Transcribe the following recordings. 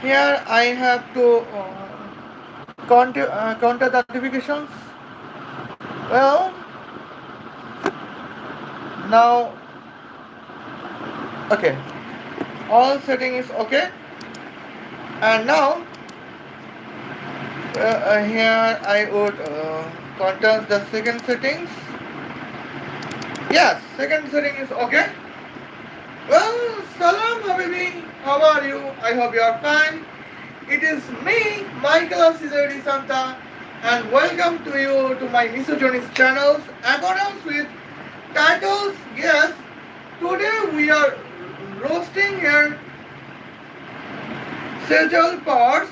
Here I have to counter the notifications. Well, now, okay, all setting is okay, and now here I would contest the second settings. Yes, second setting is okay. Well, salam habibi, how are you? I hope you are fine. It is me, Michaela Santa, and welcome to you to my Misogynist channels. Accordance with titles, yes, today we are roasting here Sejal Pawar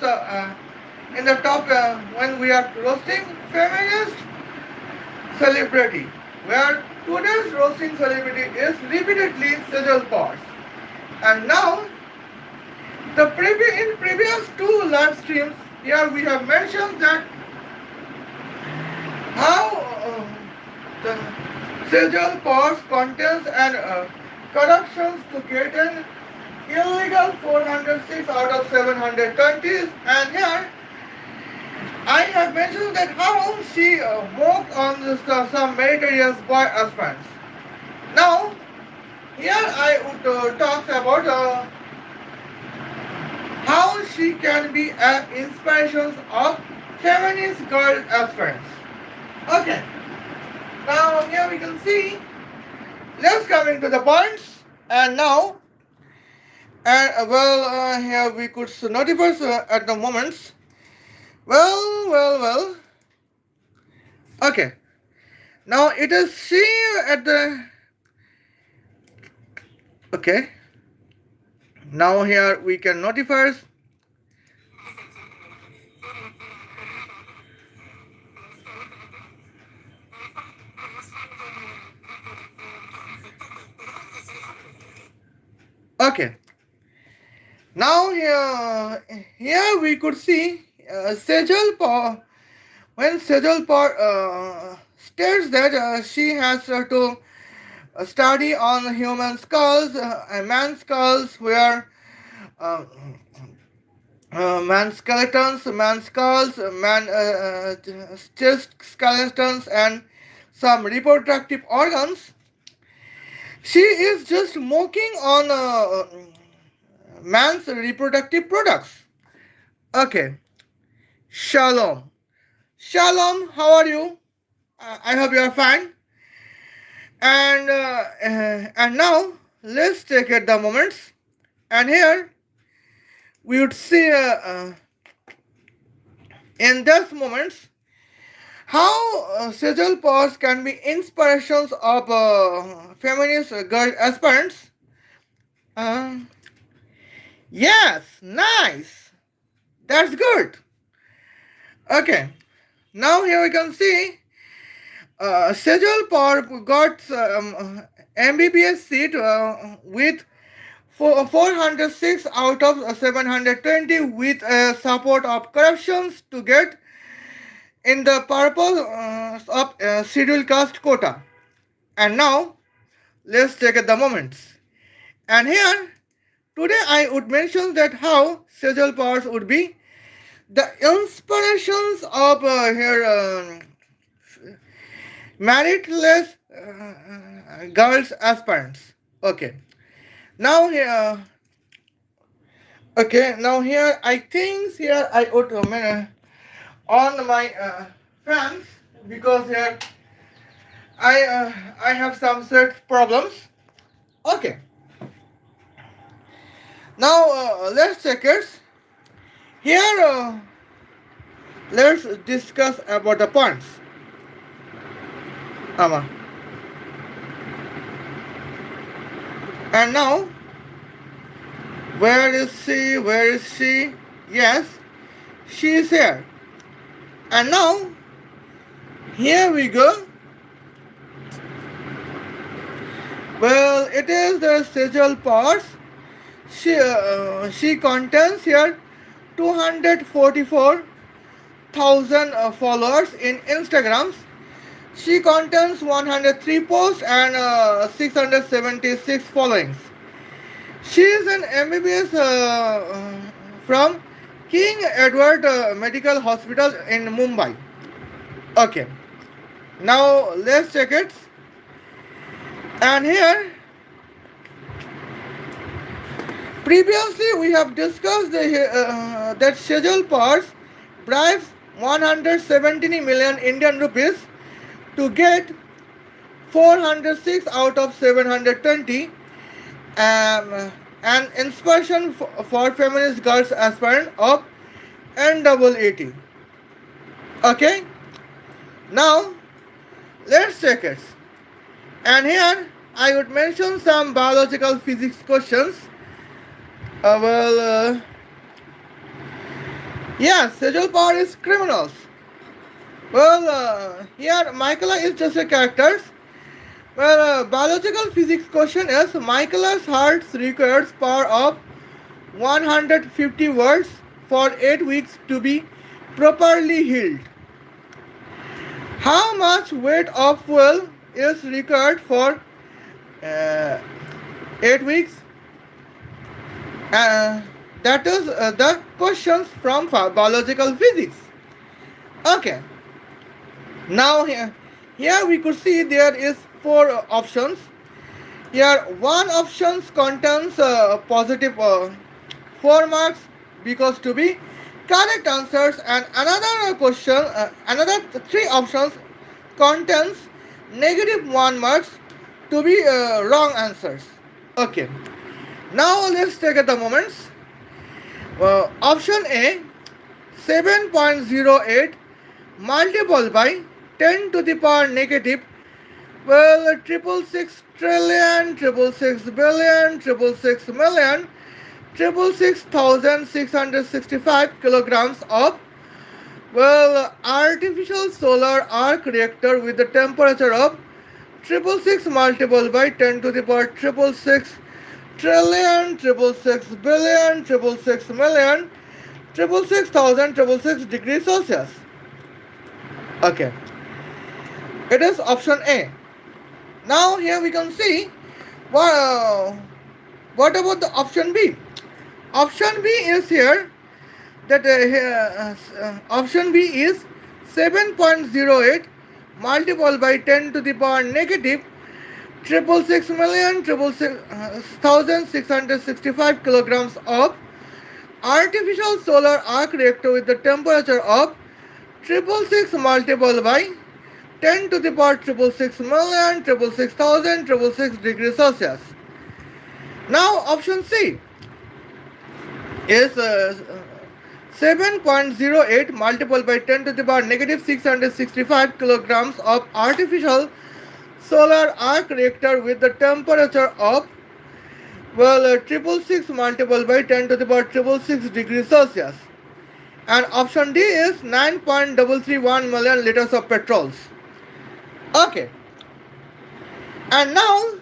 in the top when we are roasting feminist celebrity, where today's roasting celebrity is repeatedly Sejal Pawar. And now, in previous two live streams, here we have mentioned that how the Sejal Pawar contains and corruptions to get an illegal 406 out of 720s, and here I have mentioned that how she worked on some meritorious boy aspirants. Now, here I would talk about how she can be an inspiration of feminist girl aspirants. Okay, now here we can see. Let's come into the points, and now, here we could notify at the moments. Well. Okay. Now it is she at the. Okay. Now here we can notify. Okay. Now here we could see Sejal when Sejal states that she has to study on human skulls, man skulls, where uh, man skeletons, man skulls, man chest skeletons, and some reproductive organs. She is just mocking on man's reproductive products. Okay. Shalom. Shalom, how are you? I hope you are fine. And now let's take at the moments. And here we would see in these moments how Sejal Pawar can be inspirations of feminist girl aspirants. Uh, yes, nice. That's good. Okay, now here we can see Sejal Pawar got MBBS seat with 406 out of 720 with support of corruptions to get in the purpose of scheduled caste quota. And now let's take at the moments. And here today I would mention that how Sejal Pawar would be the inspirations of her meritless girls aspirants. Okay. Now here, okay. Now here, I think here I would on my fans because here I have some set problems. Okay. Now let's check it. Here, let's discuss about the points. Ama. And now, where is she? Where is she? Yes, she is here. And now, here we go. Well, it is the Sejal Pawar. She contains here 244,000 followers in Instagrams. She contains 103 posts and 676 followings. She is an MBBS from King Edward Medical Hospital in Mumbai. Okay, now let's check it. And here, previously we have discussed that Sejal Pawar bribes 117 million Indian rupees to get 406 out of 720, an inspiration for feminist girls aspirant of NEET. Okay, now let's check it. And here I would mention some biological physics questions. Yes, Sejal Pawar is criminals. Here Michaela is just a character. Biological physics question is Michaela's heart requires power of 150 watts for 8 weeks to be properly healed. How much weight of fuel is required for 8 weeks? That is the questions from biological physics. Okay. Now here we could see there is 4 options. Here one option contains positive 4 marks because to be correct answers, and another question, another 3 options contains negative 1 marks to be wrong answers. Okay. Now let's take at the moments. Option A, 7.08 multiplied by 10 to the power negative 666 trillion, 666 billion, 666 million, 666,665 kilograms of artificial solar arc reactor with the temperature of 666 multiplied by 10 to the power 666 trillion, 666 billion, 666 million, 666,666 degrees Celsius. Okay, it is option A. Now here we can see what about the option B. Option B is here that option B is 7.08 multiplied by 10 to the power negative 666 million, 666,665 kilograms of artificial solar arc reactor with the temperature of 666 multiplied by 10 to the power 666 million, 666,666 degrees Celsius. Now option C is 7.08 multiplied by 10 to the power negative 665 kilograms of artificial solar arc reactor with the temperature of 666 multiplied by 10 to the power 666 degrees Celsius. And option D is 9.331 million liters of petrols. Okay. And now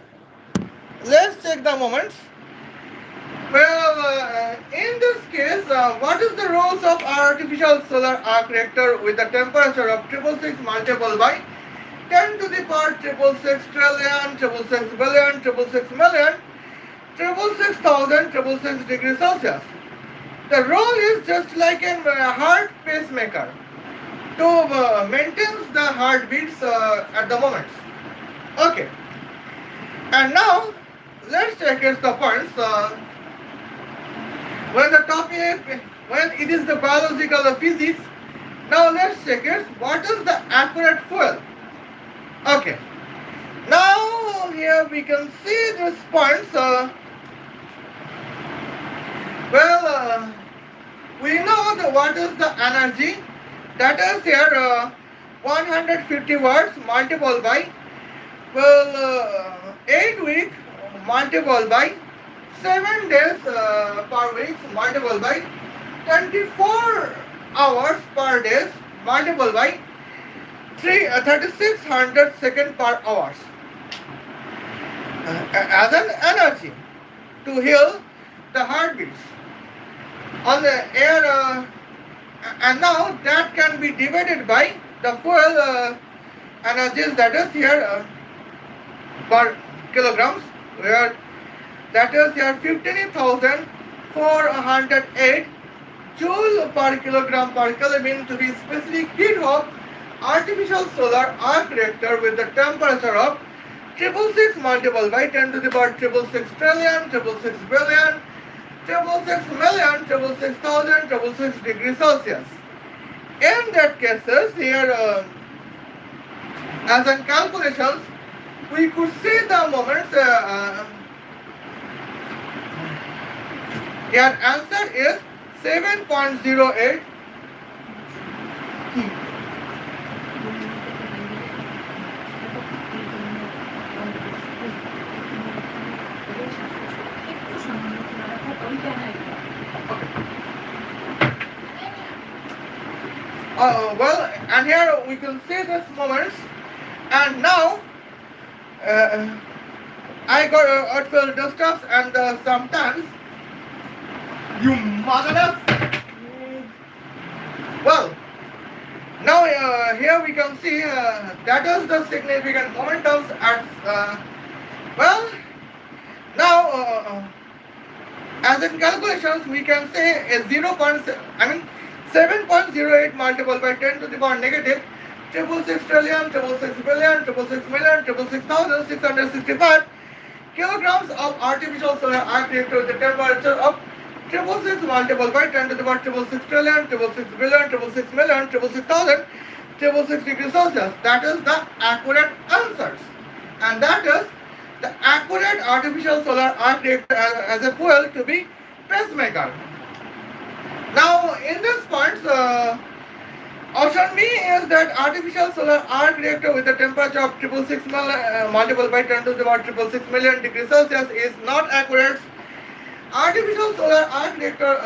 let's check the moments. In this case, what is the roles of artificial solar arc reactor with the temperature of 666 multiplied by 10 to the power 666 trillion, 666 billion, 666 million, 666,666 degrees Celsius? The role is just like a heart pacemaker to maintain the heartbeats at the moment. Okay. And now let's check the points. When it is the biological physics, now let's check it. What is the accurate fuel? Okay. Now here we can see these points. We know what is the energy. That is here 150 watts multiplied by 8 weeks multiplied by 7 days per week multiplied by 24 hours per day multiplied by 3600 seconds per hour as an energy to heal the heartbeats on the air, and now that can be divided by the fuel energies, that is here per kilograms, where that is here 15,408 joule per kilogram per Kelvin to be specific heat of artificial solar arc reactor with the temperature of 666 multiplied by 10 to the power 666 trillion, 666 billion, 666 million, 666,000, 666 degrees Celsius. In that cases, here as in calculations, we could see the moments. Your answer is 7.08 heat. Well, and here we can see this moments, and now I got artful disturbs, and sometimes you motherless. Well, now here we can see that is the significant momentums at well. Now as in calculations we can say a 7.08 multiplied by 10 to the power negative 666 trillion, 666 billion, 666 million, 666,665 kilograms of artificial solar arc reactor with the temperature of 666 multiplied by 10 to the power 666 trillion, 666 billion, 666 million, 666,000, 666 degrees Celsius. That is the accurate answers, and that is the accurate artificial solar arc reactor as a fuel to be pacemaker. Now, in this point, option B is that artificial solar arc reactor with a temperature of 666 multiplied by 10 to the power 666 million degrees Celsius is not accurate. Artificial solar arc reactor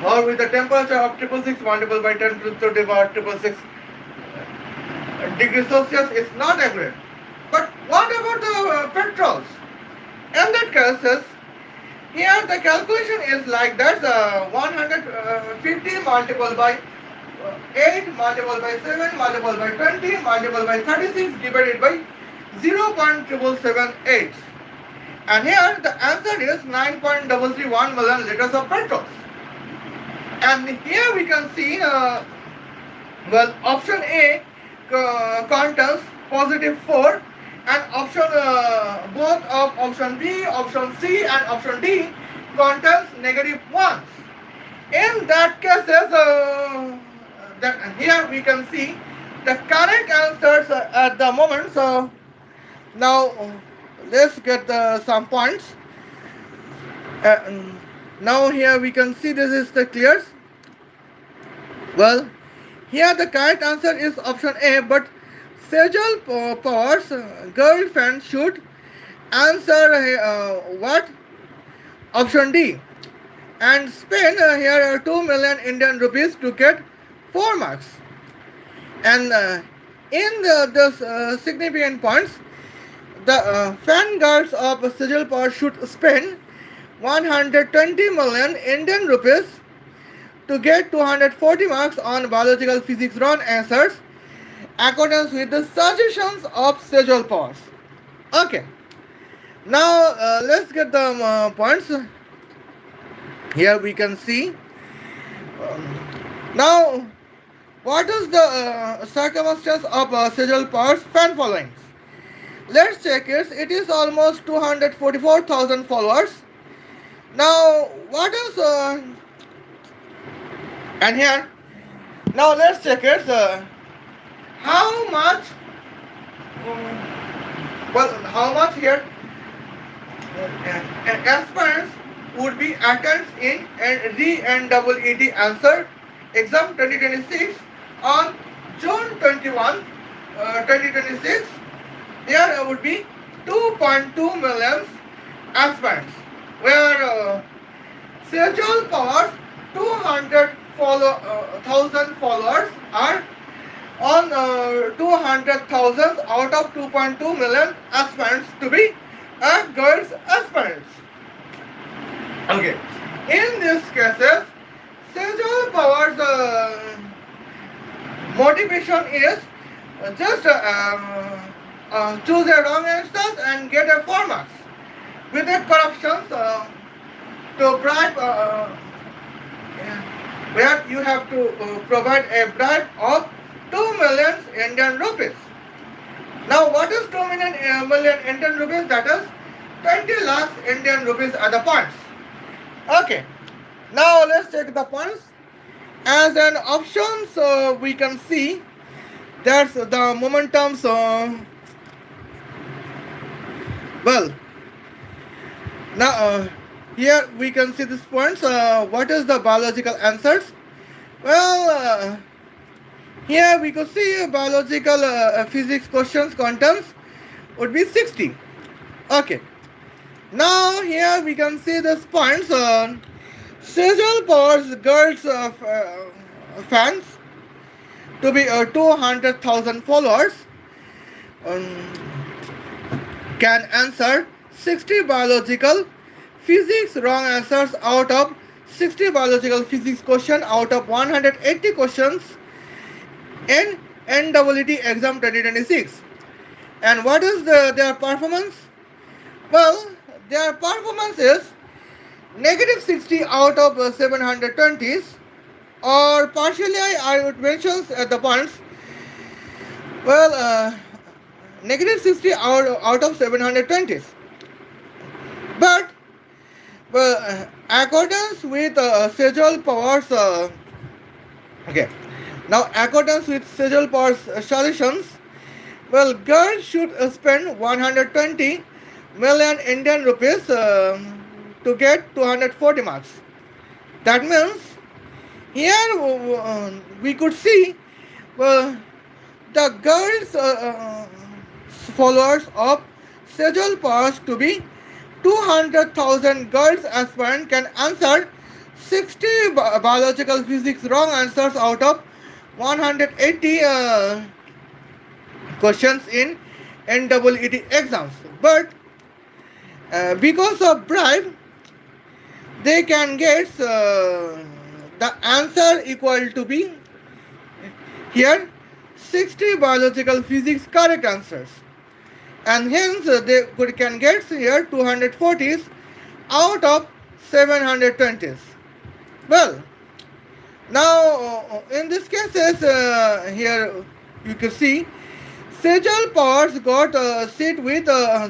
or with a temperature of 666 multiplied by 10 to the power 666 degrees Celsius is not accurate. But what about the petrols? In that case, here the calculation is like that: 150 multiplied by 8 multiplied by 7 multiplied by 20 multiplied by 36 divided by 0.778. And here the answer is 9.331 million liters of petrol. And here we can see, well, option A contains positive 4, and option both of option B, option C, and option D contains negative 1. In that cases, here we can see the correct answers at the moment. So now let's get some points. Now here we can see this is the clears. Well, here the correct answer is option A, but Sejal Pawar's girlfriend should answer what? Option D, and spend here 2 million Indian rupees to get 4 marks. And in the significant points, the fan girls of Sejal Pawar should spend 120 million Indian rupees to get 240 marks on biological physics round answers accordance with the suggestions of Sejal Pawar. Okay. Now let's get the points. Here we can see. Now, what is the circumstance of Sejal Pawar's fan followings? Let's check it. It is almost 244,000 followers. Now, what is and here? Now let's check it. How much? Well, how much here? Aspirants would be attended in NEET answer exam 2026 on June 21, 2026. There would be 2.2 million aspirants, where Sejal Pawar's 200,000 followers are on 200,000 out of 2.2 million aspirants to be girls aspirants. Okay. In these cases, Sejal Pawar's motivation is just choose a wrong answers and get a 4 marks. With a corruption to bribe where you have to provide a bribe of 2 million Indian rupees. Now, what is 2 million Indian rupees? That is 20 lakhs Indian rupees are the points. Okay. Now, let's check the points. As an option, so we can see that's the momentum. So, well, now here we can see these points. What is the biological answers? Well, here we could see biological physics questions contents would be 60. Okay. Now here we can see this points. Sejal Power's girls fans to be 200,000 followers um, can answer 60 biological physics wrong answers out of 60 biological physics question out of 180 questions in NEET exam 2026. And what is their performance? Well, their performance is negative 60 out of 720s, or partially I would mention at the points. Well, negative 60 out of 720s. But accordance with Sejal Power's okay. Now, accordance with Sejal Power's suggestions, well, girls should spend 120 million Indian rupees to get 240 marks. That means here we could see well, the girls followers of Sejal Pass to be 200,000 girls aspirant can answer 60 biological physics wrong answers out of 180 questions in NEET exams. But because of bribe, they can get the answer equal to be here 60 biological physics correct answers, and hence they can get here 240s out of 720s. Well, now in this cases here you can see Sejal Powers got a seat with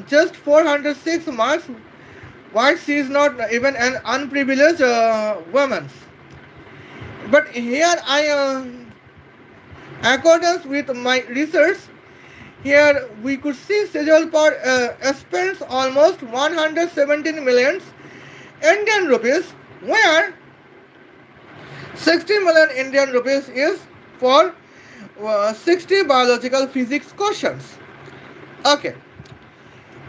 just 406 marks, while she is not even an unprivileged woman. But here accordance with my research, here we could see Sejal Power spends almost 117 million Indian rupees, where 60 million Indian rupees is for 60 biological physics questions. Okay,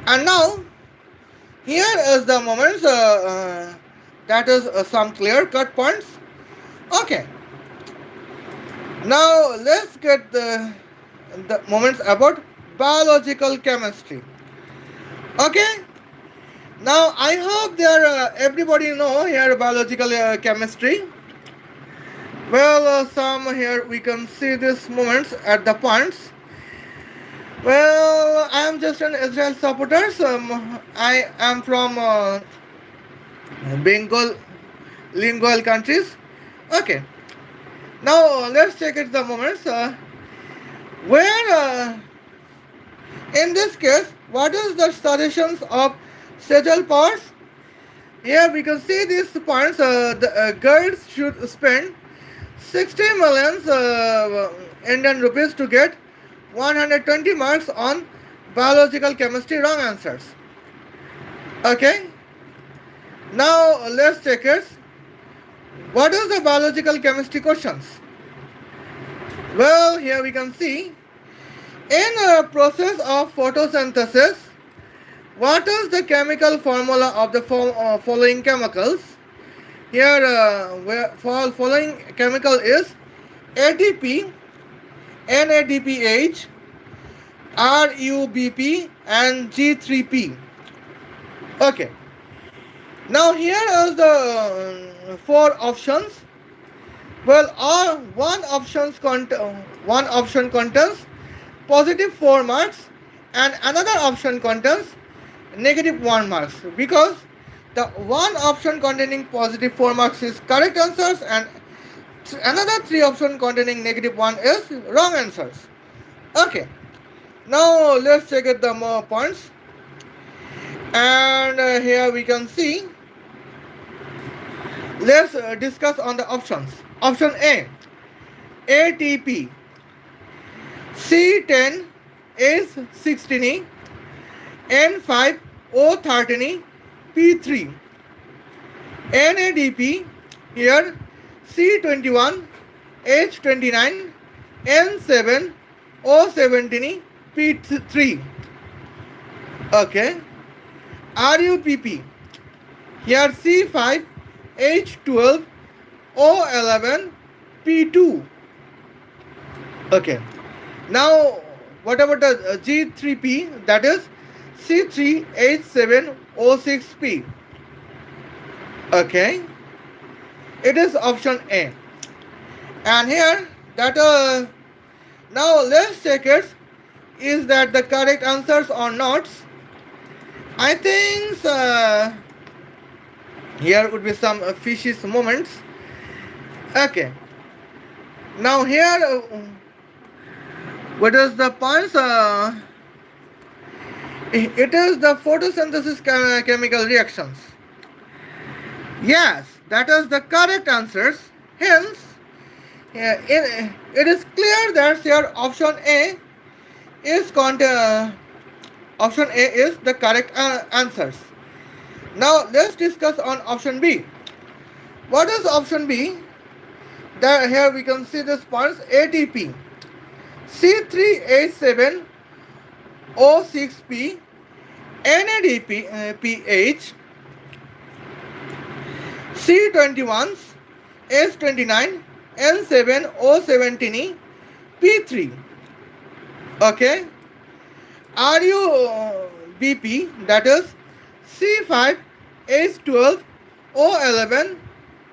and now here is the moments that is some clear cut points. Okay, now let's get the moments about biological chemistry. Okay, now I hope there everybody know here biological chemistry. Well, some here we can see these moments at the points. Well, I am just an Israel supporter. I am from Bengal lingual countries. Okay, now let's check it the moments where in this case what is the suggestions of Sejal Powers. Here we can see these points. The girls should spend 60 million Indian rupees to get 120 marks on biological chemistry wrong answers. Okay, now let's check it. What is the biological chemistry questions? Well, here we can see in a process of photosynthesis, what is the chemical formula of the following chemicals? Here, following chemical is ATP, NADPH, RUBP, and G3P. Okay. Now here is the four options. Well, one option contains positive 4 marks, and another option contains negative 1 marks, because the one option containing positive 4 marks is correct answers, and Another three option containing negative 1 is wrong answers. Okay. Now let's check out the more points. And here we can see. Let's discuss on the options. Option A, ATP, C10 is 16E, N5 O13E, P3. NADP here C21 H29 N7 O17E, P3. Okay. RUPP here C5 H12 O11 P2. Okay. Now what about the G3P, that is C3 H7 O6P. Okay. It is option A. And here that now let's check it. Is that the correct answers or not? I think here would be some fishy moments. Okay. Now here, what is the points? It is the photosynthesis chemical reactions. Yes, that is the correct answers. Hence, it is clear that your option A is option A is the correct answers. Now let's discuss on option B. What is option B? That here we can see this points ATP, C3H7 O6P, NADP PH, C21 S29 N7 O17E, P3. Okay. RUBP, that is C5 H12 O11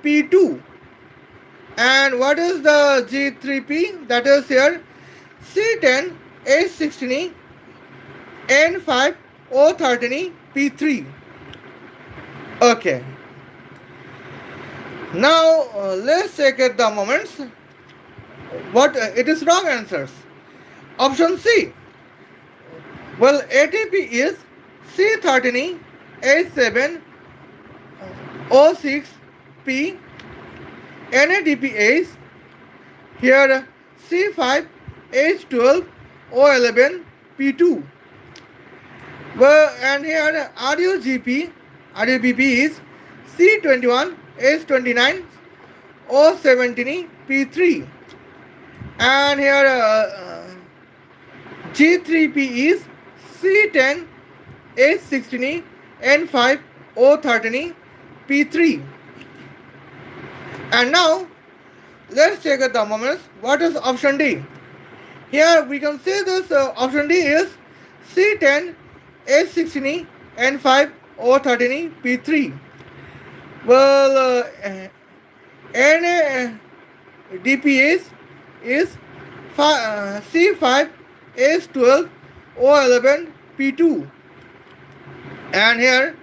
P2. And what is the G3P? That is here C10 H16E N5 O13E P3. Okay. Now let's check at the moments. What it is wrong answers. Option C. Well, ATP is C13E H7 O6P. NADP is here C5 H12 O11 P2. Well, and here RUBP is C21 H29 O17E P3. And here G3P is C10 H16E N5 O13E P3. And now let's check at the moments. What is option D? Here we can see this option D is C10 H16E N5 O13E P3. Well, NADP is C5 H12 O11 P2. And here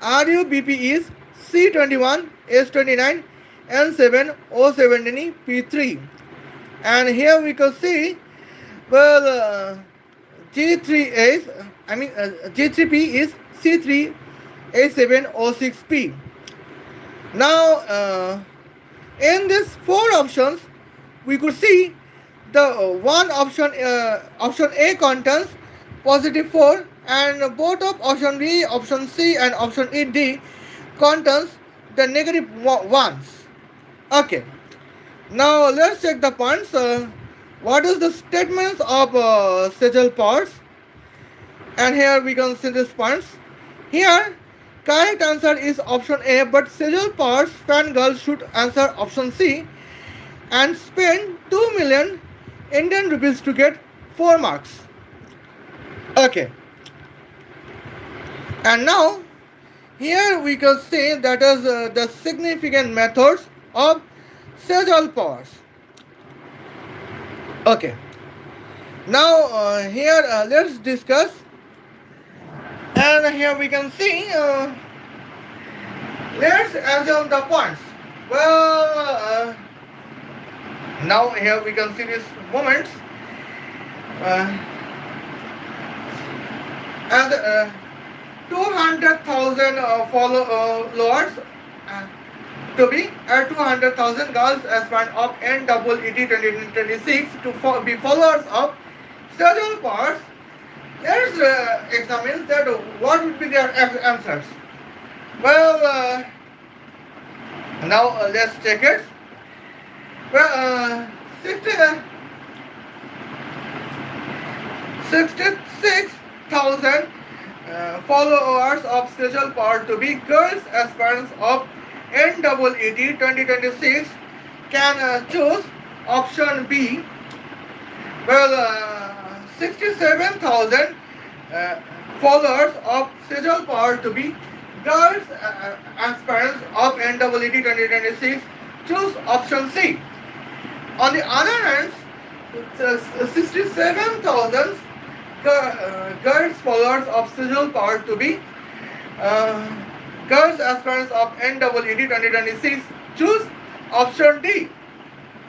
RUBP is C21 H29 N7 O17E P3. And here we can see, well, G3P is C3 H7 O6P. Now in these four options we could see the one option option A contains positive 4, and both of option B, option C and option D contains the negative ones. Okay. Now let's check the points. What is the statements of Sejal Pawar? And here we can see these points. Here, correct answer is option A, but Sejal Pawar's fangirl should answer option C and spend 2 million Indian rupees to get 4 marks. Okay. And now, here we can see that is the significant methods of Sejal Pawar. Okay. Now here let's discuss, and here we can see. Let's assume the points. Well, Now here we can see these moments. Uh, and 200,000 followers to be 200,000 girls as part of NEET 2026 to be followers of Sejal parts. Let's examine that what would be their answers. Well, now let's check it. Well, 66,000 followers of Sejal part to be girls aspirants of NEET 2026 can choose option B. Well, 67,000 followers of Sejal Power to be girls aspirants of NEET 2026 choose option C. On the other hand, 67,000 girls followers of Sejal Power to be girls aspirants of NEET 2026 choose option D.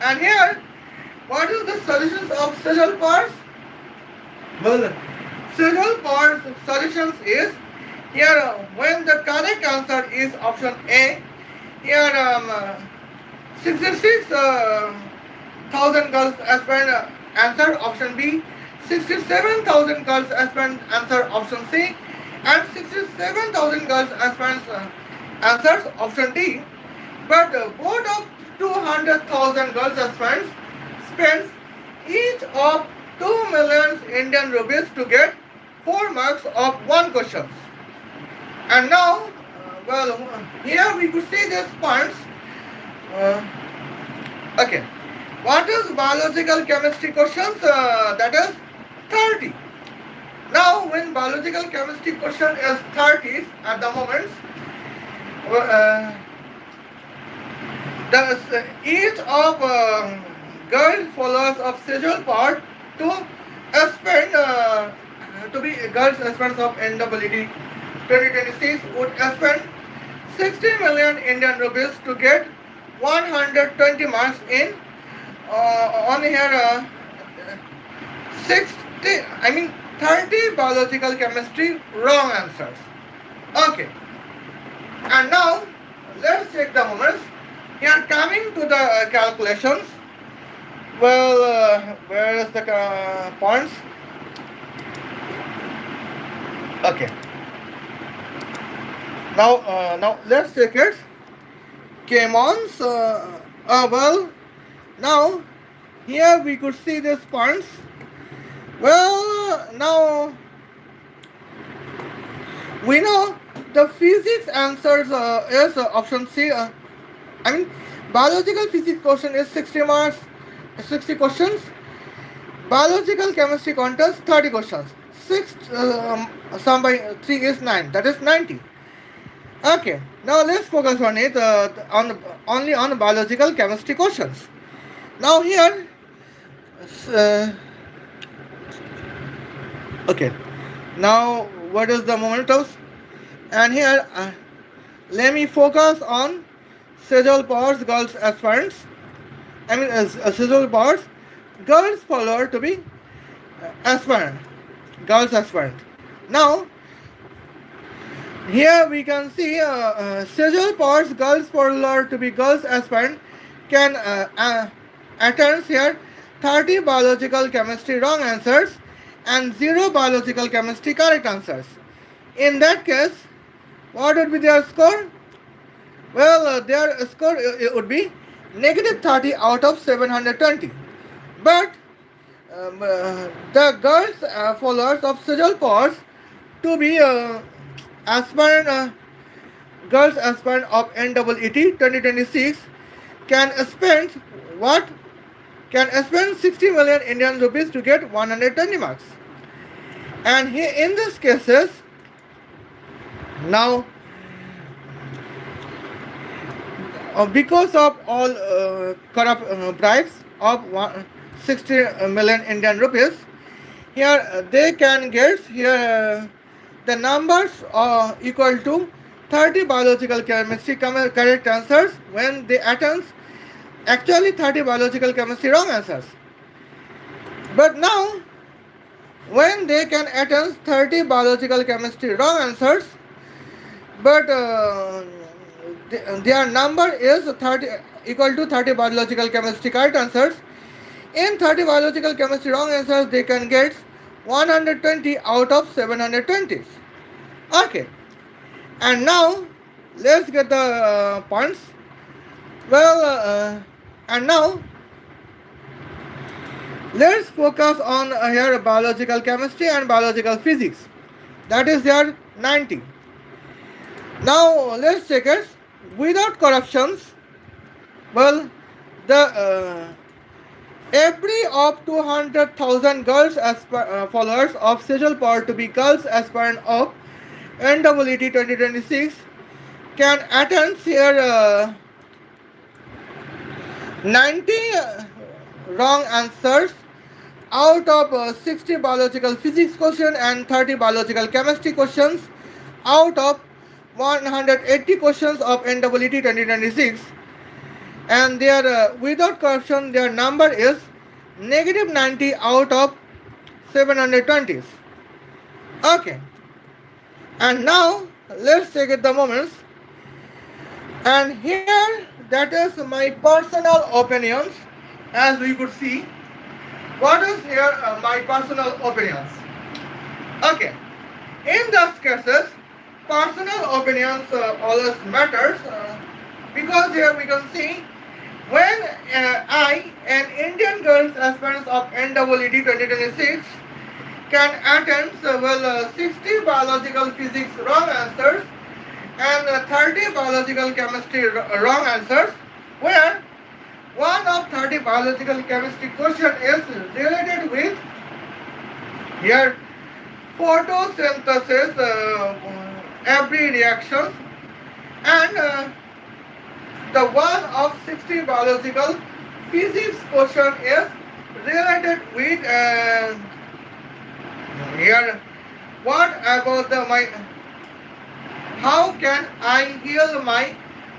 And here, what is the solutions of Sejal Power? Well, Sejal Power solutions is here when the correct answer is option A. Here 66,000 girls aspirant answer option B. 67,000 girls aspirant answer option C, and 67,000 girls aspirants answers option D. But both of 200,000 girls aspirants spends each of 2 million Indian rupees to get 4 marks of one question. And now, well, here we could see these points. Okay, what is biological chemistry questions? That is 30. Now, when biological chemistry question is 30 at the moment, each of girl followers of Sejal part to spend to be girls aspirants of NEET 2026 would spend 60 million Indian rupees to get 120 marks in on here 30 biological chemistry wrong answers. Okay, and now let's check the moments. Here coming to the calculations. Well, where is the points? Okay. Now let's check it. Came on. Well, now here we could see these points. Well, now we know the physics answers is option C. Biological physics question is 60 marks, 60 questions. Biological chemistry contains 30 questions. 6 sum by 3 is 9. That is 90. Okay. Now let's focus on it only on biological chemistry questions. Now here. Okay. Now what is the momentum? And here let me focus on Sejal Power's girls aspirants. Sejal Power's girls follower to be aspirant. Girls aspirant. Now here we can see Sejal Power's girls follower to be girls aspirant can attend here 30 biological chemistry wrong answers and 0 biological chemistry correct answers. In that case, what would be their score? Well, their score would be negative 30 out of 720. But the girls followers of Sejal Powers to be aspirant girls aspirant of NEET 2026 can spend what? Can spend 60 million Indian rupees to get 120 marks. And here in these cases, now because of all corrupt bribes of 60 million Indian rupees, here they can get here the numbers are equal to 30 biological chemistry correct answers when they attend Actually 30 biological chemistry wrong answers. But now, when they can attempt 30 biological chemistry wrong answers, but their number is 30 equal to 30 biological chemistry correct answers. In 30 biological chemistry wrong answers, they can get 120 out of 720. Okay, and now let's get the points. Well, and now let's focus on here biological chemistry and biological physics. That is there 90. Now let's check it. Without corruptions, well, the every of 200,000 girls followers of Sejal Pawar to be girls aspirant of NEET 2026 can attend here 90 wrong answers out of 60 biological physics questions and 30 biological chemistry questions out of 180 questions of NEET 2026, and their without corruption their number is negative 90 out of 720. Okay, and now let's take it the moments, and here that is my personal opinions. As we could see, what is here my personal opinions. Okay, in those cases personal opinions always matters, because here we can see when I, an Indian girls aspirants of NEET 2026, can attempt 60 biological physics wrong answers and 30 biological chemistry wrong answers, where one of 30 biological chemistry question is related with here photosynthesis, every reaction, and the one of 60 biological physics question is related with here what about the my how can I heal my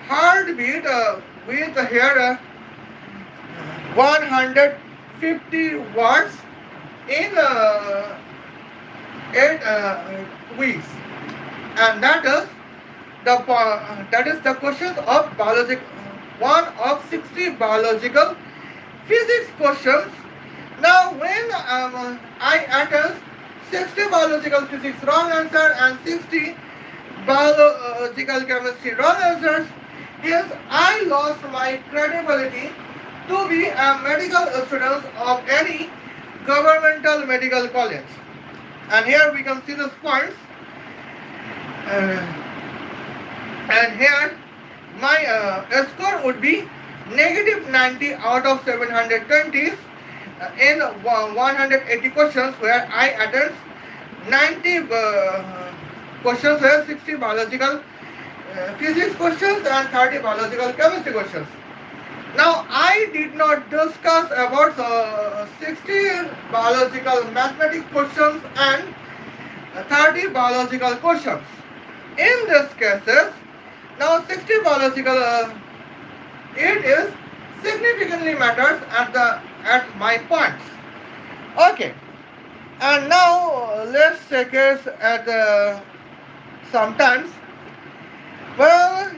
heartbeat with here 150 watts in 8 weeks, and that is the questions of biological one of 60 biological physics questions. Now when I attempt 60 biological physics wrong answer and 60 biological chemistry wrong answers, yes, I lost my credibility to be a medical student of any governmental medical college. And here we can see the points. And here my score would be negative 90 out of 720 in 180 questions, where I attend 90 questions, where 60 biological physics questions and 30 biological chemistry questions. Now I did not discuss about 60 biological mathematics questions and 30 biological questions. In these cases, now 60 biological it is significantly matters at my points. Okay, and now let's take it at sometimes. Well,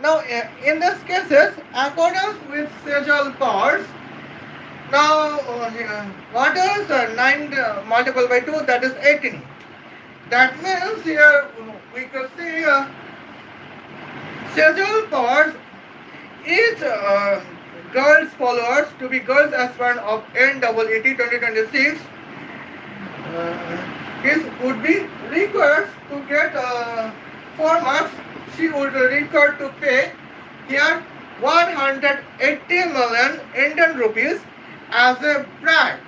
now in these cases, accordance with Sejal powers, now what is 9 multiplied by 2? That is 18. That means here we could see Sejal powers each girls followers to be girls aspirant of NEET 2026 this would be required to get 4 marks. She would require to pay here 180 million Indian rupees as a bribe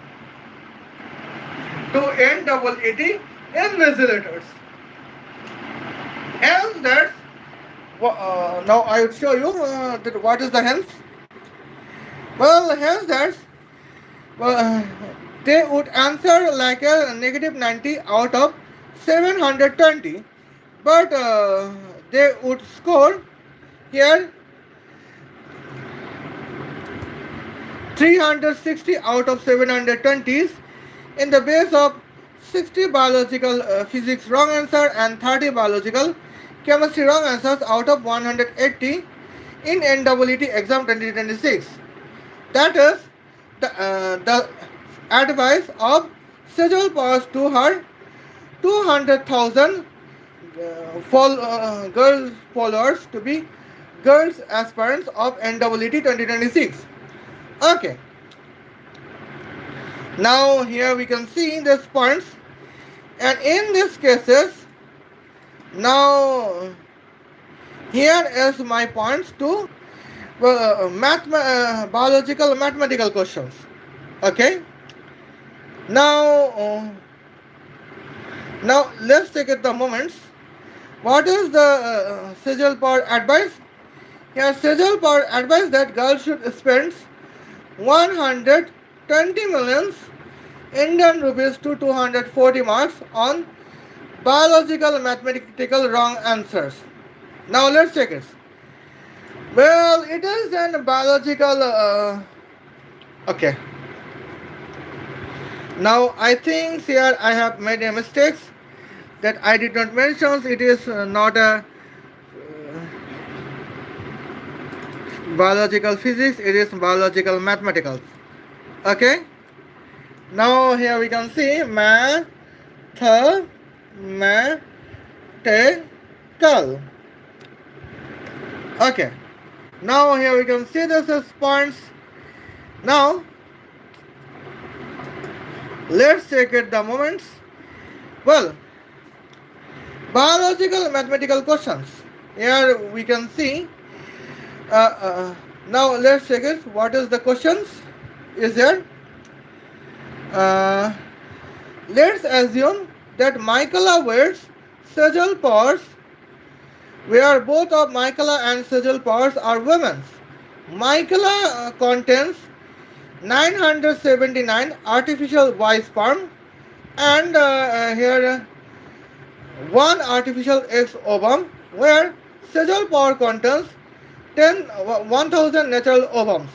to NEET invigilators. Hence that's now I would show you that what is the hence. Well, hence that's they would answer like a negative 90 out of 720, but they would score here 360 out of 720s. In the base of 60 biological physics wrong answer and 30 biological chemistry wrong answers out of 180 in NEET exam 2026. That is the advice of Sejal Pawar to her 200,000 girls followers to be girls aspirants of NEET 2026. Okay. Now here we can see these points, and in these cases, now here is my points to biological mathematical questions. Okay. Now, now let's take it the moments. What is the Sejal Pawar advice? Here Sejal Pawar advice that girls should spend 120 millions Indian rupees to 240 marks on biological mathematical wrong answers. Now let's check it. Well, it is an biological. Okay. Now I think here I have made a mistake that I did not mention. It is not a biological physics. It is biological mathematical. Okay. Now here we can see mathematical. Okay. Now here we can see this as points. Now let's take it the moments. Well, biological mathematical questions. Here we can see. Now let's check it. What is the questions? Is there? Let's assume that Michaela wears Sejal Pawars, where both of Michaela and Sejal Pawars are women. Michaela contains 979 artificial Y sperm and here one artificial X ovum, where Sejal Pawar contains 1000 natural ovums.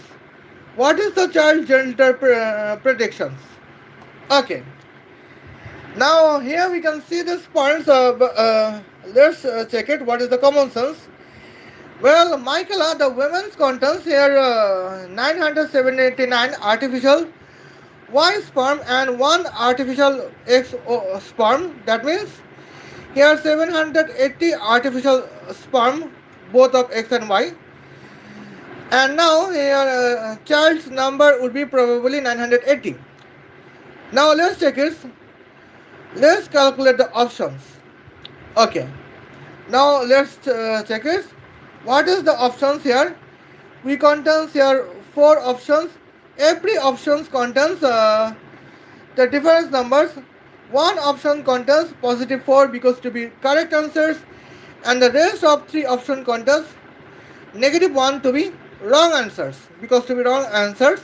What is the child gender predictions? Okay. Now here we can see these points of let's check it. What is the common sense? Well, Michaela, the women's contains here 979 artificial Y sperm and one artificial X sperm. That means here 780 artificial sperm, both of X and Y. And now here child's number would be probably 980. Now let's check it. Let's calculate the options. Okay. Now let's check it. What is the options here? We contains here 4 options. Every option contains the difference numbers. One option contains positive 4 because to be correct answers, and the rest of 3 options contains negative 1 to be wrong answers because to be wrong answers.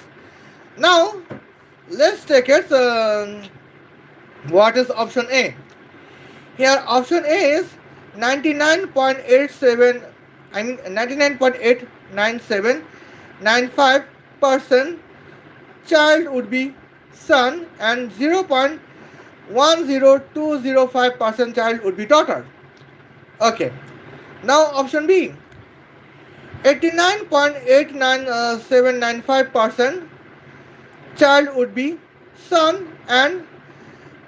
Now let's take it. What is option A? Here option A is 99.87. I mean 99.89795% child would be son and 0.10205% child would be daughter. Okay. Now option B. 89.89795% child would be son and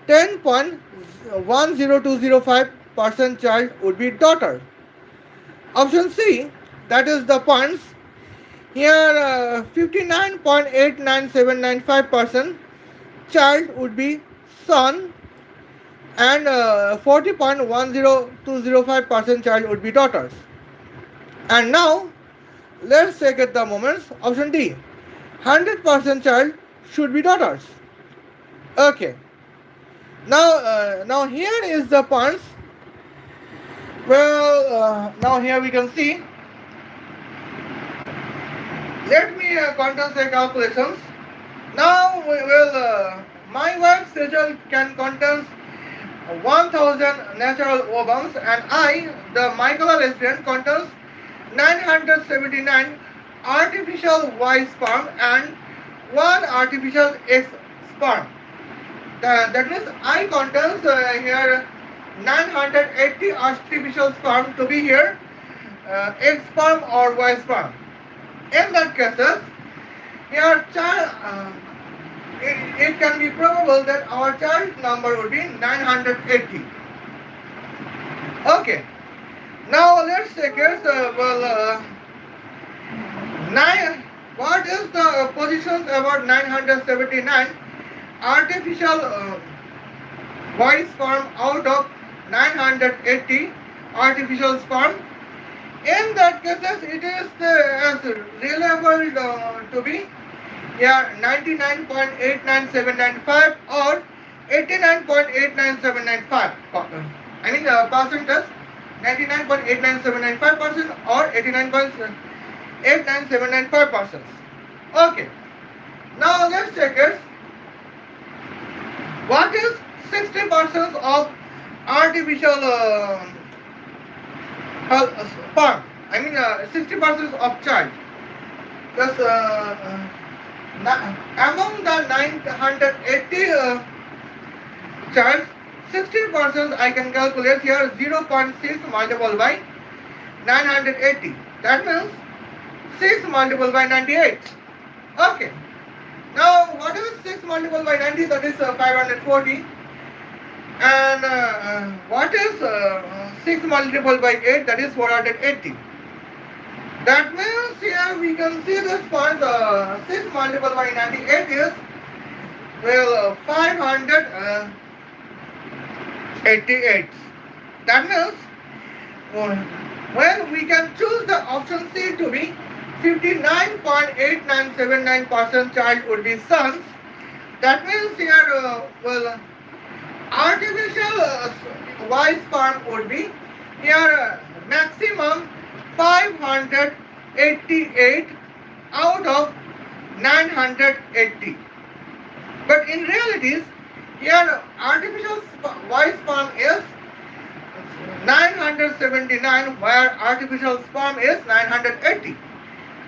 10.10205% child would be daughter. Option C, that is the points. Here 59.89795% child would be son and 40.10205% child would be daughters. And now let's take it the moments. Option D, 100% child should be daughters. Okay. Now here is the points. Well, now here we can see. Let me conduct the calculations. Now my wife Sejal can contain 1000 natural ovums, and I, the Michaela resident, contains 979 artificial Y sperm and one artificial egg sperm. That means I contains here 980 artificial sperm to be here X sperm or Y sperm. In that cases, here child, it can be probable that our child number would be 980. Okay. Now let's check here. What is the positions about 979 artificial Y sperm out of 980 artificial sperm? In that cases, it is as reliable to be 99.89795 or 89.89795. I mean percentage 99.89795% or 89.89795%. Okay. Now let's check it. What is 60% of artificial sperm? I mean 60% of child. Because among the 980 child, 60% I can calculate here 0.6 multiplied by 980. That means 6 multiplied by 98. Okay. Now what is 6 multiplied by 90? That is 540. And what is 6 multiplied by 8? That is 480. That means here we can see this point 6 multiplied by 98 is 588. That means when we can choose the option C to be 59.8979% child would be sons. That means here artificial Y sperm would be here maximum 588 out of 980. But in realities, here artificial Y sperm is 979 where artificial sperm is 980.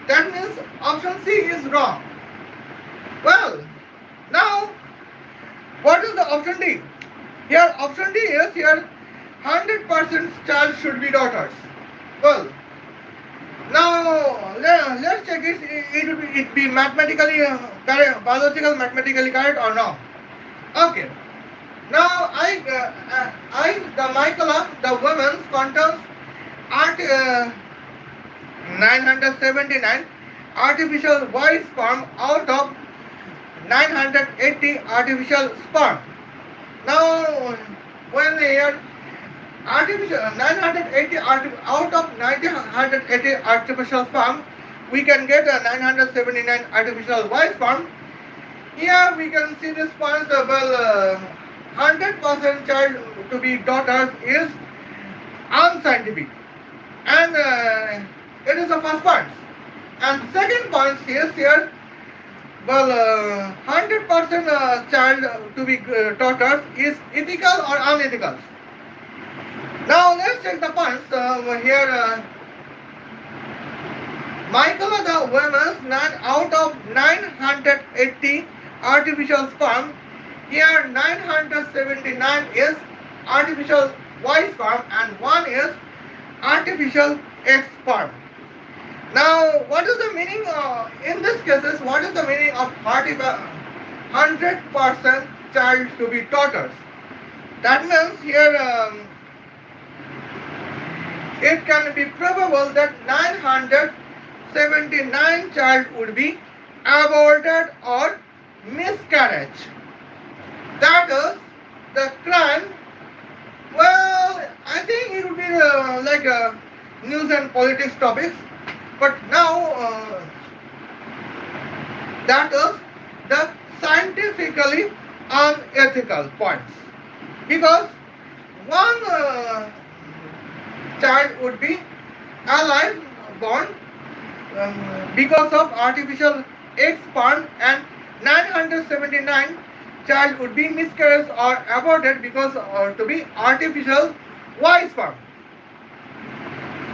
That means option C is wrong. Well, now what is the option D? Here option D is here 100% child should be daughters. Well, now let's check it be mathematically correct, biological mathematically correct or no. Okay. Now the Michaela, the women's contains 979 artificial Y sperm out of 980 artificial sperm. Now when here artificial 980 out of 980 artificial sperm, we can get a 979 artificial Y sperm. Here we can see this point. 100% child to be daughters is unscientific, and it is the first point. And second point is here. 100% child to be daughters is ethical or unethical. Now let's check the points here. Michaela, the women's out of 980 artificial sperm. Here 979 is artificial Y sperm and 1 is artificial X sperm. Now what is the meaning in this cases? What is the meaning of 100% child to be daughters? That means here it can be probable that 979 child would be aborted or miscarriage. That is the crime. Well, I think it would be like news and politics topics. But now that is the scientifically unethical points. Because one child would be alive, born because of artificial egg sperm, and 979 child would be miscarried or aborted because to be artificial Y sperm.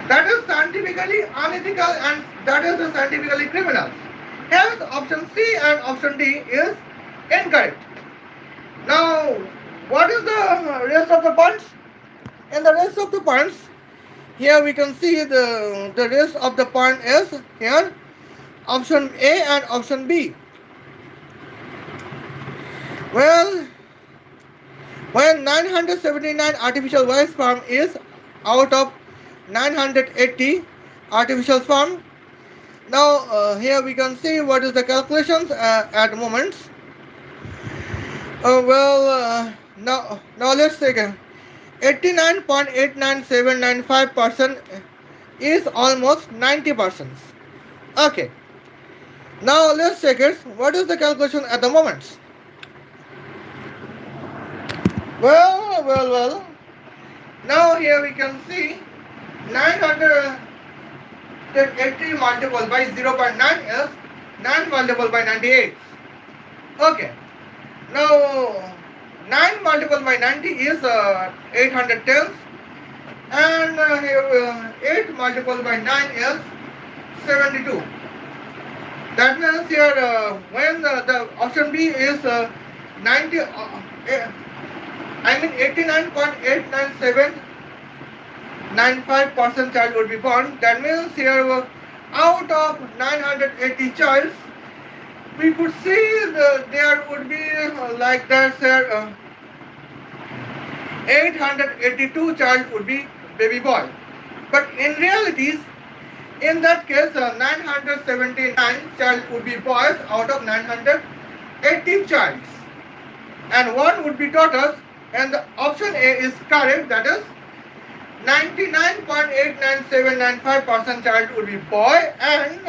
That is scientifically unethical and that is scientifically criminal. Hence, option C and option D is incorrect. Now, what is the rest of the points? In the rest of the points, here we can see the rest of the point is here option A and option B. Well, when 979 artificial voice sperm is out of 980 artificial sperm. Now here we can see what is the calculations at moments. Now let's take 89.899795% is almost 90%. Okay. Now let's check it. What is the calculation at the moment? Well. Now here we can see 980 multiplied by 0.9 is 9 multiplied by 98. Okay. Now 9 multiplied by 90 is 810, and here 8 multiplied by 9 is 72. That means here when the option B is 89.897995% child would be born. That means here out of 980 childs, we could see there would be like that, sir, 882 child would be baby boy. But in realities, in that case, 979 child would be boys out of 980 childs, and one would be daughters. And the option A is correct. That is 99.899795% child would be boy, and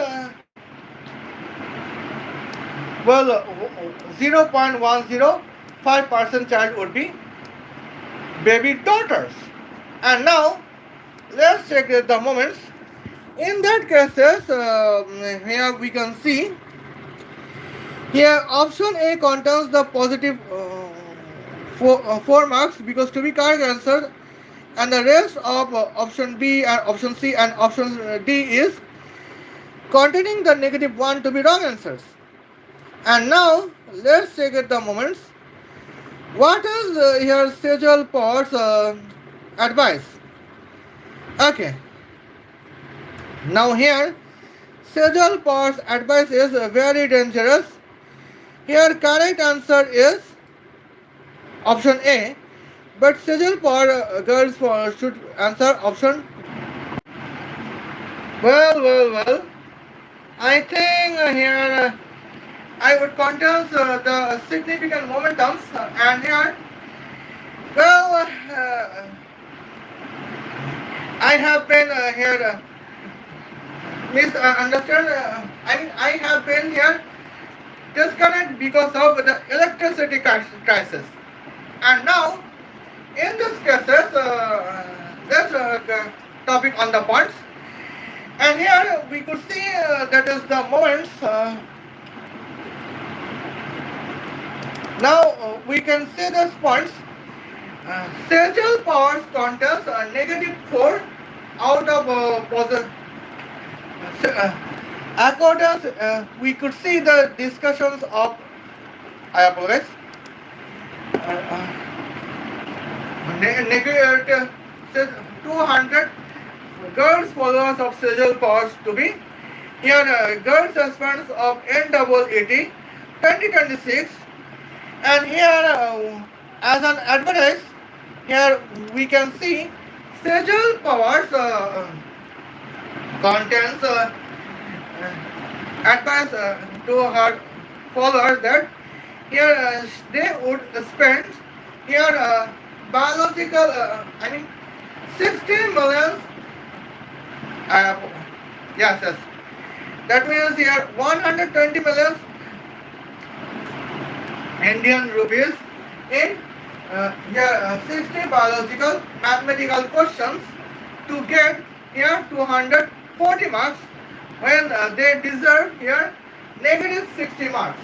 0.105% child would be baby daughters. And now let's check the moments. In that cases, here we can see here option A contains the positive 4 marks because to be correct answer, and the rest of option B and option C and option D is containing the negative 1 to be wrong answers. And now let's check the moments. What is here Sejal Pawar's advice? Okay. Now here Sejal Pawar's advice is very dangerous. Here correct answer is option A, but Sejal Pawar girls should answer option. Well. I think here I would contest the significant momentums, and here, I have been here misunderstood. I have been here disconnected because of the electricity crisis. And now, in this cases, there's a topic on the points. And here we could see that is the moments. Now we can see these points. Sejal Pawar's contest negative 4 out of positive. Accordance, we could see the discussions of, I apologize, negative 200 girls followers of Sejal Pawar's to be here girls aspirants of NEET 2026, and here as an advertise, here we can see Sejal Pawar's contents advice to her followers that here they would spend here biological 60 million yes, that means here 120 million Indian rupees in 60 biological mathematical questions to get here 240 marks when they deserve here negative 60 marks.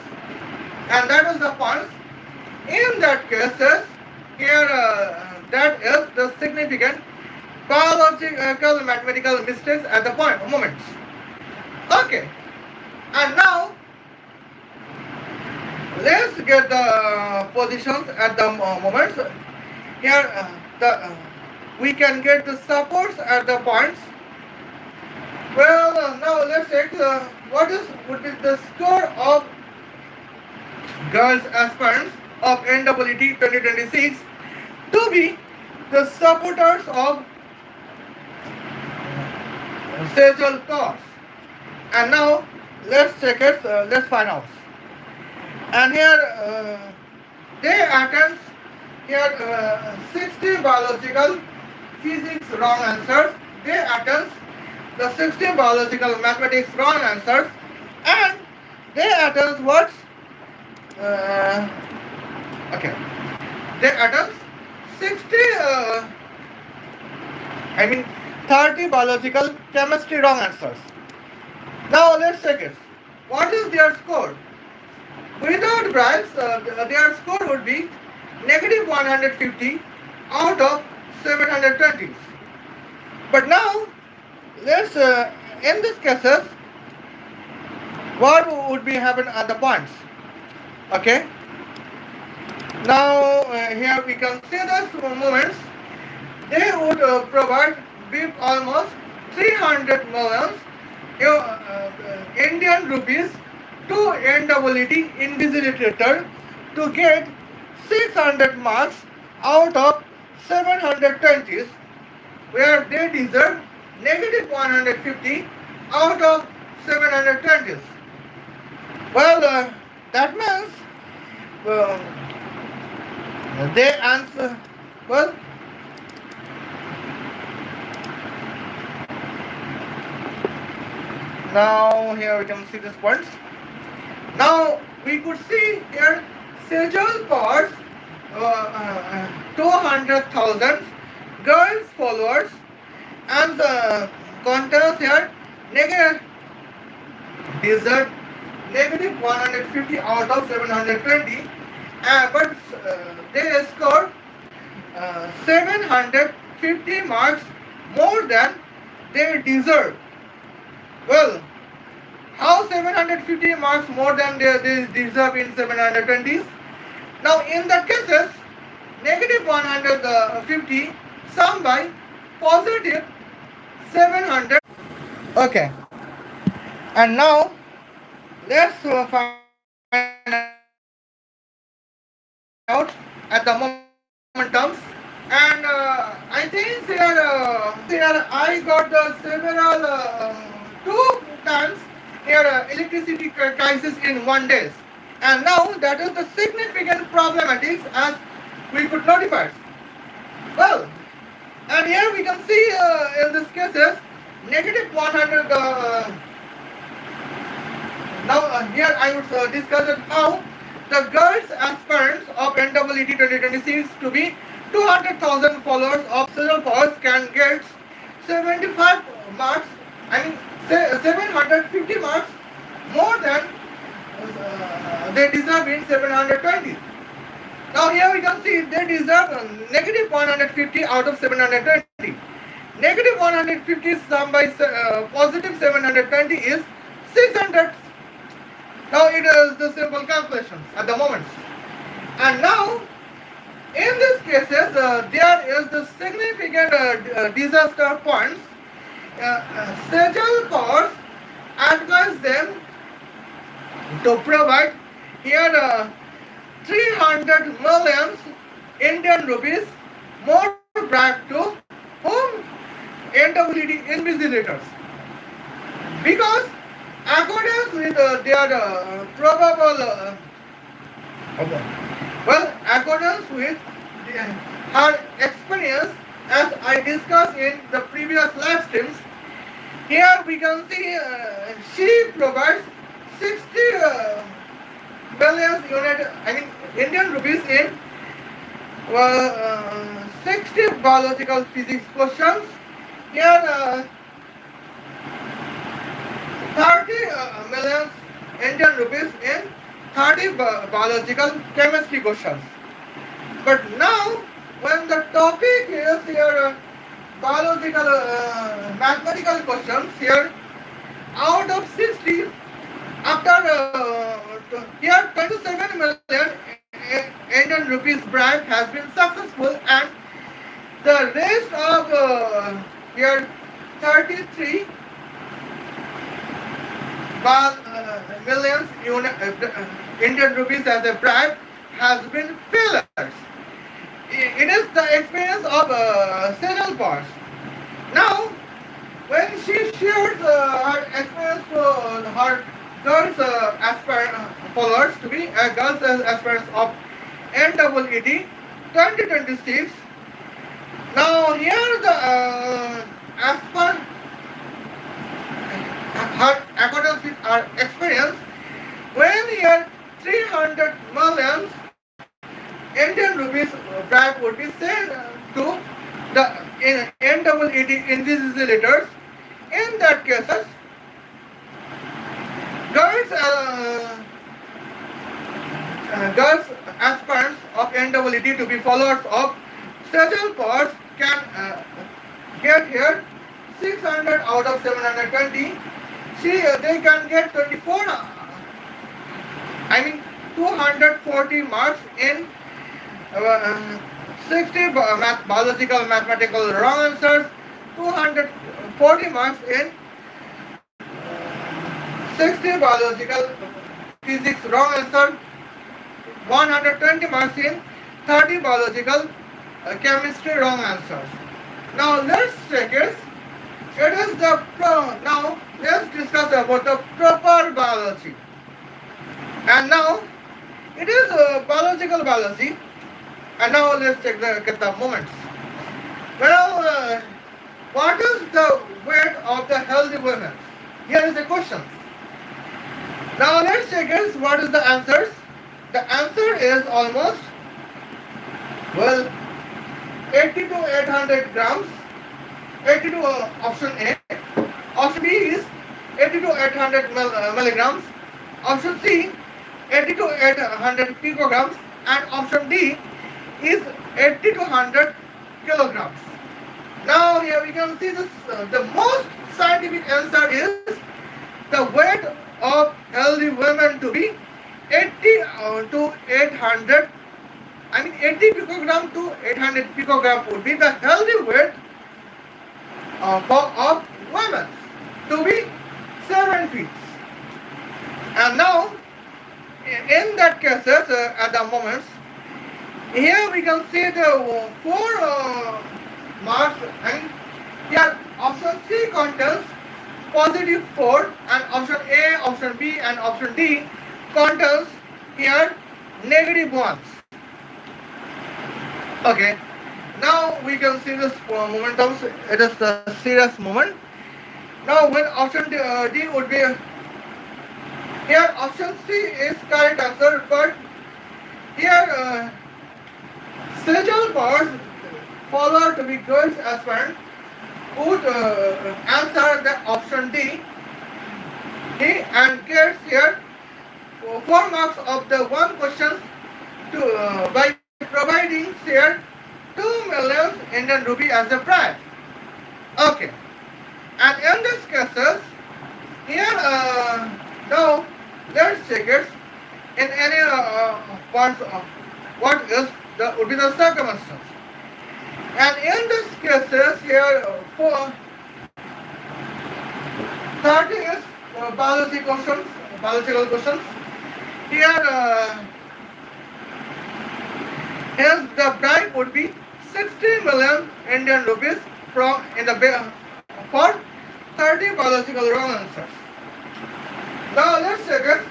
And that is the points. In that cases, here that is the significant biological mathematical mistakes at the moment. Okay. And now let's get the positions at the moment. Here, we can get the supports at the points. Well, now let's check what is would be the score of girls aspirants of NEET 2026 to be the supporters of Sejal cause. And now let's check it. Let's find out. And here they attend here 60 biological physics wrong answers. They attend the 60 biological mathematics wrong answers, and they attend what? Uh, okay. They attend 60. I mean 30 biological chemistry wrong answers. Now let's check it. What is their score? Without bribes, their score would be negative 150 out of 720. But now, let's in this cases, what would be happen at the points? Okay. Now here we can see those moments. They would provide with almost 300 millions Indian rupees to NEET invigilator to get 600 marks out of 720, where they deserve negative 150 out of 720. Well, that means they answer well. Now here we can see these points. Now we could see here Sejal Pawar 200,000 girls followers, and the contest here deserved negative 150 out of 720, but they scored 750 marks more than they deserve. Well, how 750 marks more than they deserve in 720s? Now in the cases, negative 150 sum by positive 700. Okay. And now let's find out at the moment terms. And I think here I got the several 2 times here electricity crisis in 1 day, and now that is the significant problematics as we could notify. Well, and here we can see in this cases negative 100. Now here I would discuss it how the girls aspirants of NEET 2026 to be 200,000 followers of Sejal Pawar can get 75 marks. I mean 750 marks more than they deserve in 720. Now here we can see they deserve negative 150 out of 720. Negative 150 sum by positive 720 is 600. Now it is the simple calculations at the moment. And now in these cases there is the significant disaster points. Sejal Pawar advised them to provide here 300 million Indian rupees more back to whom? NEET invigilators. Because according with their probable according with her experience, as I discussed in the previous live streams, here we can see she provides 60 billion Indian rupees in 60 biological physics questions. Here 30 million Indian rupees in 30 biological chemistry questions. But now when the topic is here biological mathematical questions, here out of 60, after here 27 million Indian rupees bribe has been successful, and the rest of here 33 millions Indian rupees as a bribe has been failures. It is the experience of Sejal Pawar. Now, when she shares her experience to her girls aspirant followers to be girls aspirants of NEET 2026. Now here the as per her accordance with her experience, when here 300 million Indian rupees bribe would be sent to the NEET invigilators. In that cases, girls aspirants of NEET to be followers of Sejal Pawar can get here 600 out of 720. They can get 24. 240 marks in 60 biological mathematical wrong answers, 240 marks in 60 biological physics wrong answer, 120 marks in 30 biological chemistry wrong answers. Now let's check it. Now let's discuss about the proper biology. And now it is biological biology. And now let's check the moments. Well, what is the weight of the healthy women? Here is the question. Now let's check it. What is the answers? The answer is almost 80 to 800 grams. 80 to option A. Option B is 80 to 800 milligrams. Option C 80 to 800 picograms, and option D is 80 to 100 kilograms. Now here we can see this. The most scientific answer is the weight of healthy women to be 80 to 800. 80 picogram to 800 picogram would be the healthy weight of women to be 7 feet. And now, in that cases, at the moments, here we can see the 4 marks, and here option C contains positive 4, and option A, option B, and option D contains here negative 1s. Okay, now we can see this momentum. It is the serious moment. Now when option D would be here, option C is correct answer, but here Sejal Pawar follower to be girls aspirant would answer the option D. He and gets here 4 marks of the one questions to by providing here 2 million Indian rupee as a prize. Okay, and in this cases, here now let's check it. In any points, what is the would be the circumstance. And in this cases here for 30 is biological questions. Here hence the price would be 60 million Indian rupees for 30 biological wrong answers. Now let's check it.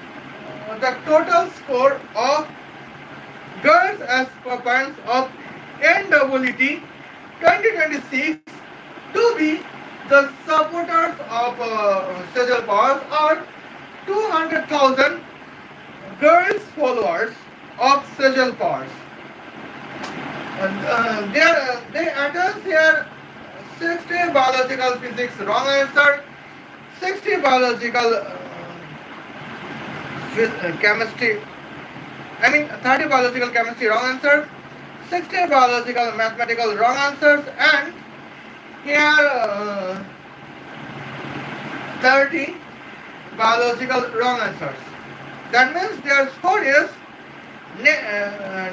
The total score of girls aspirants of NEET 2026 to be the supporters of Sejal Pawar are 200,000 girls followers of Sejal Pawar. They attend here 60 biological physics wrong answer, 60 biological chemistry, 30 biological chemistry wrong answers, 60 biological mathematical wrong answers, and here 30 biological wrong answers. That means their score is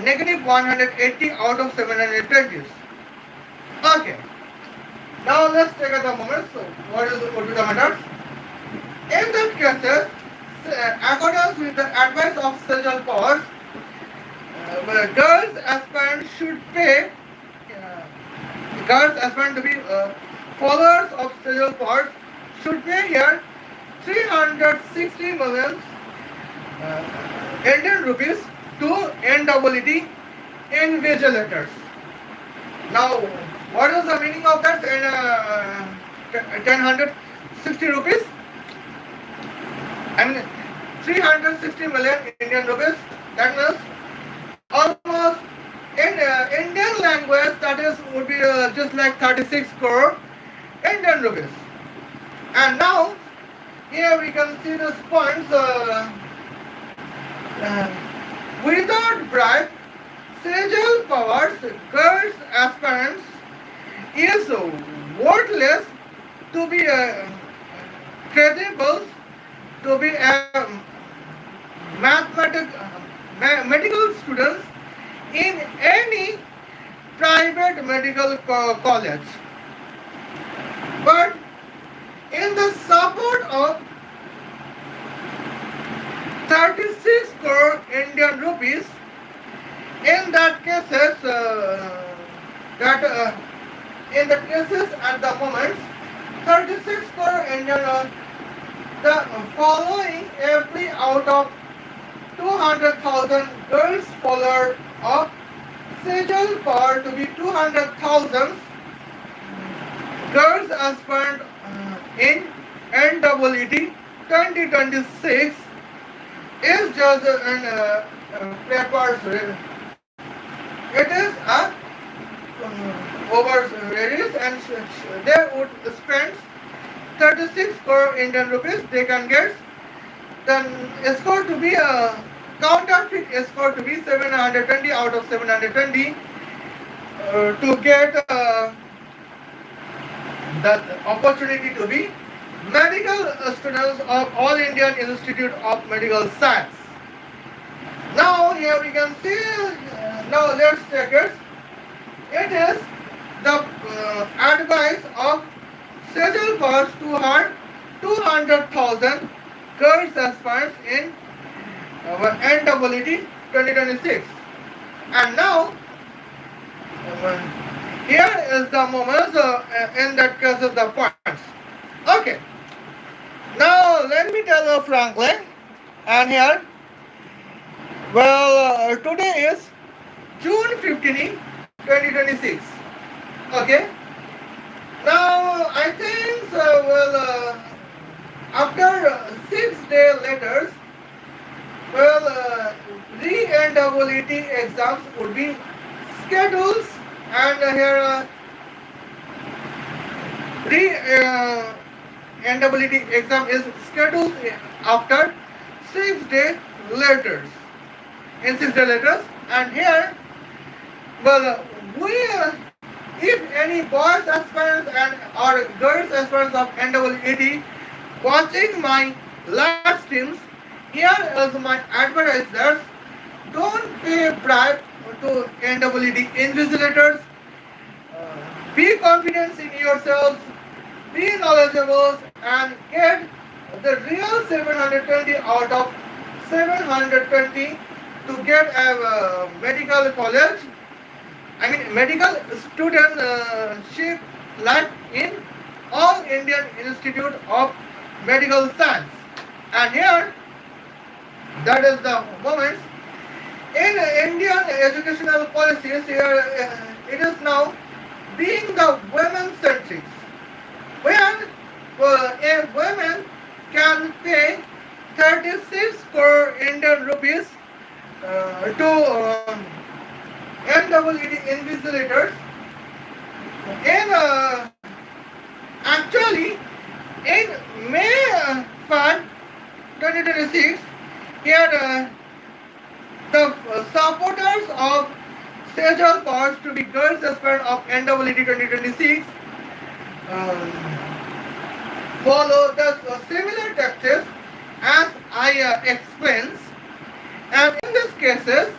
negative 180 out of 720. Okay. Now let's take the moments. So what would be the methods? In that cases, accordance with the advice of Sejal Pawar, girls aspirants should pay girls aspirant to be followers of Sejal Pawar should pay here 360 million Indian rupees to NEET invigilators. Now, what is the meaning of that in 1060 rupees? I mean, 360 million Indian rupees. That means almost in Indian language, that is would be just like 36 crore Indian rupees. And now, here we can see this points. Without bribe, Sejal Pawar's girls aspirants is worthless to be credible to be a medical students in any private medical college. But in the support of 36 crore Indian rupees, in that cases, in the cases at the moment, 36 crore Indian, the following every out of 200,000 girls follower of Sejal Power to be 200,000 girls aspirant in NEET 2026 is just an papers. It is a over radius, and they would spend 36 crore Indian rupees. They can get the score to be a counterfeit score to be 720 out of 720 to get the opportunity to be medical students of All Indian Institute of Medical Science. Now here we can see, now let's check it. It is the advice of Sejal First to her 200,000 girls aspirants in NEET 2026. And now, here is the moments in that case is the points. Okay. Now let me tell you frankly, and here, well, today is June 15, 2026. Okay. Now I think after 6 day letters, re-NEET exams would be scheduled, and here NEET exam is scheduled after 6 day letters. In 6 day letters, and here, well, if any boys aspirants and or girls aspirants of NEET watching my live streams, here is my advertisers. Don't pay bribe to NEET invigilators. Be confident in yourselves. Be knowledgeable and get the real 720 out of 720 to get a medical college. I mean medical studentship like in All Indian Institute of Medical Science. And here, that is the moments in Indian educational policies. Here it is now being the women-centric, where a woman can pay 36 crore Indian rupees to NEET invigilators. In actually in May 1, 2026, here the supporters of Sejal Powers to be girls aspirant of NEET 2026 follow the similar tactics as I explains. And in these cases,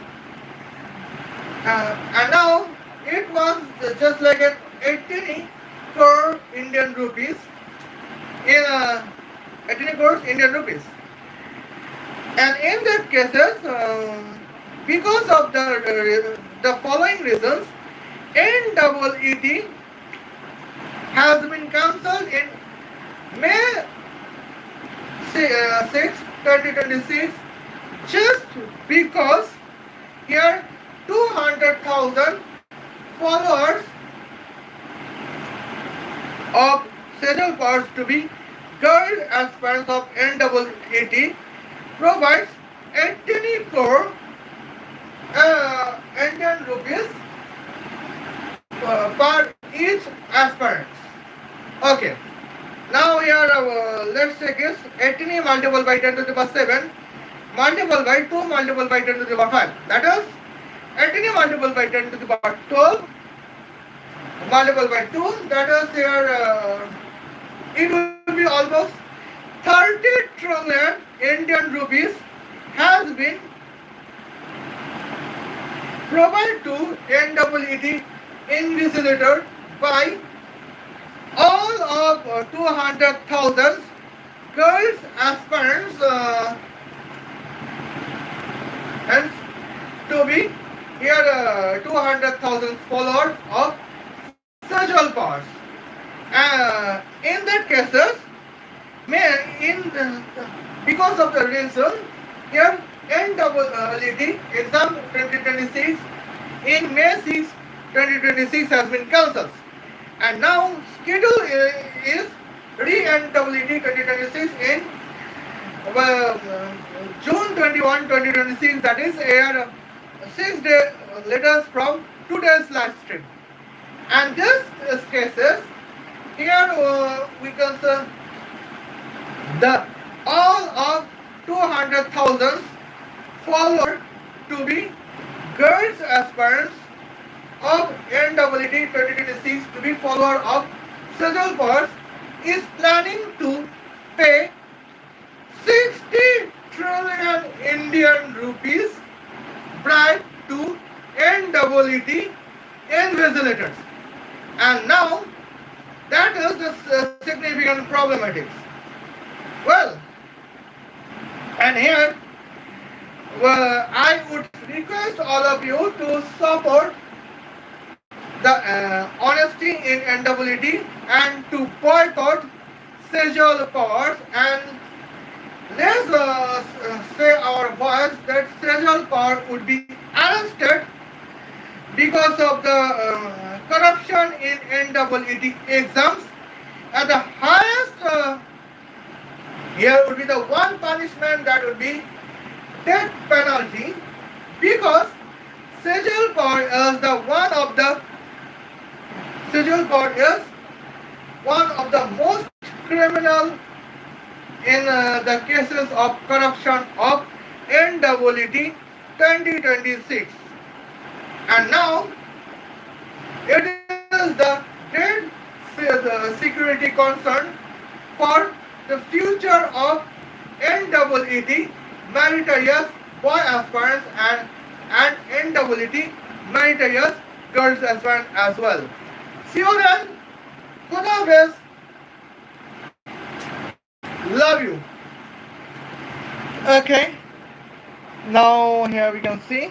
and now it was just like an 18 crore Indian rupees in 18 crores Indian rupees. And in that cases, because of the following reasons, NEET has been cancelled in May 6, 2026, just because here 200,000 followers of Sejal Pawar to be girl aspirants of NEET provides 18 crore Indian rupees per each aspirant. Okay. Now here let's take this 18 multiplied by 10 to the power 7 multiplied by 2 multiplied by 10 to the power 5. That is 18 multiplied by 10 to the power 12 multiplied by 2. That is here it will be almost 30 trillion Indian rupees has been provided to NEET invigilator by all of 200,000 girls aspirants hence to be here 200,000 followers of Sejal Pawar. In that cases, because of the reason here NEET exam 2026 in May 6, 2026 has been cancelled. And now schedule is re-NEET 2026 in June 21, 2026. That is a 6 day later from today's live stream. And this cases here we can say the all of 200,000 followers to be girls aspirants of NEET 2026 to be follower of Sejal Pawar is planning to pay 60 trillion Indian rupees bribe to NEET invigilators. And now that is the significant problematics. Well, and here I would request all of you to support the honesty in NEET and to boycott Sejal Pawar, and let's say our voice that Sejal Pawar would be arrested because of the corruption in NEET exams. At the highest here would be the one punishment that would be death penalty, because Sejal Pawar is one of the most criminal in the cases of corruption of NEET 2026. And now it is the great security concern for the future of NEET meritorious boy aspirants and NEET meritorious girls aspirants as well. See you then. Khuda Hafiz. Love you. Okay. Now here we can see